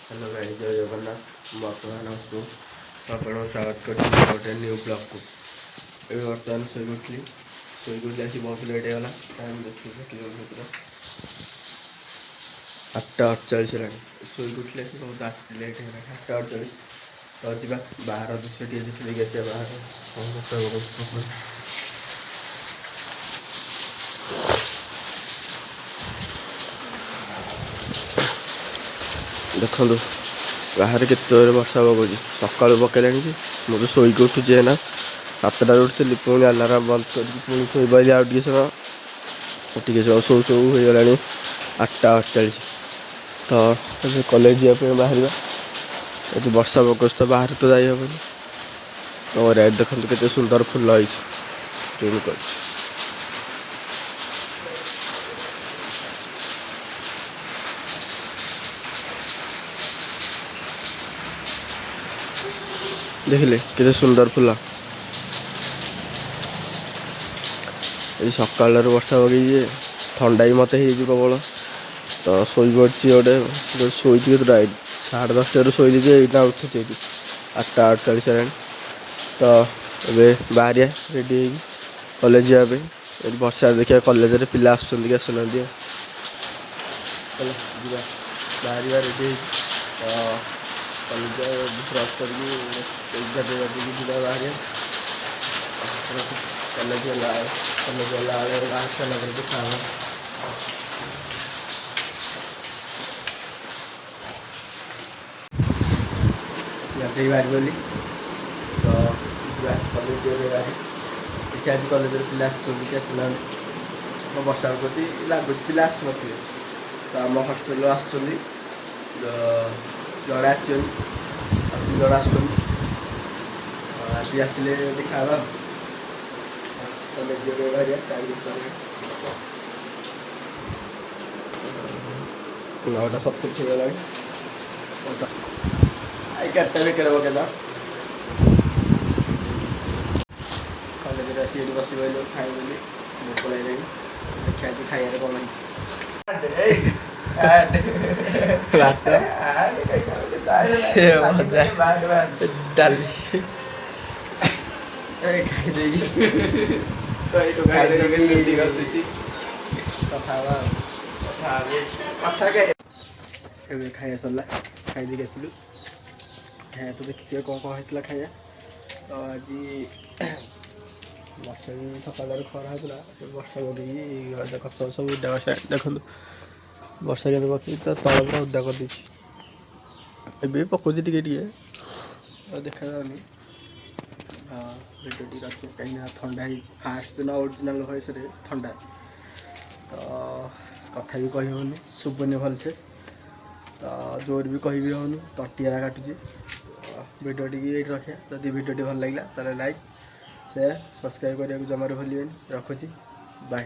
Hello guys, जय जगन्नाथ। मुझे स्वागत कर न्यू ब्लॉग को। ये बर्तमान शोक उठली बहुत लेट होगा। टाइम देखिए 8:48 है। शोक उठले बहुत लेट है, 8:48। तो जी बाहर दृश्य टे देखिए आस बाहर देखु बाहर के वर्षा पकाउछ सका पकड़ा मुझे शोक उठुचे ना 7टार उठुली पुणी आलाराम बंद कर पुणी शोई पाइली आगे समय शो शो हो गला 8:48। तो कॉलेज जावाई बाहर ये वर्षा पकाउछ तो बाहर तो जाई हेनी। तो रेड देखो के सुंदर फुल कर देखिले के सुंदर फुल ये सका वर्षा पकई थंडा भी मत प्रबल। तो शोई पड़ी गोटे शोई केतटा 10:30 शोली यहाँ उठुचे 8:48 है। तो ये बाहर रेडी कॉलेज जावाई वर्षा देखिए कॉलेज रे पिला आसुना बाहर रेडी कॉलेज ब्रश कर बाहर कॉलेज गला सारा देखा गाधे बाहर गली। तो कॉलेज देखिए आज कॉलेज पिला आसला वर्षा प्रति लगुच पिला आस नी। तो आम हस्टेल आस जड़े आस जड़े आज आसिले देखा कॉलेज बाहर 9:70 होगा। 8टा बेकार पकेदा कॉलेज आस बस खाई भोक लगे देखिए आज खाइबार कौन डाली खाया सरला खाई देख आसलु खाया तो देखिए कौन कौन होता खाया। तो आज वर्षा भी सकाल खरा होता वर्षा पकई गच सब उदा देखो वर्षा के पकई तो तल पूरा उदा कर दे पकाउे टे देखा जाऊनी। हाँ भिडियो रखिए कहीं थंडा फास्ट दिन ओरिजिनल वॉइस थंडा। तो कथा भी कही होनी शुभुनि भलसे। तो जोर भी कह भी होनी तटियारा काटुचे। भिडियो टी रखिए जदि भिडियो भल लगे तो लाइक शेयर सब्सक्राइब करने को जमार भूल रखुची बाय।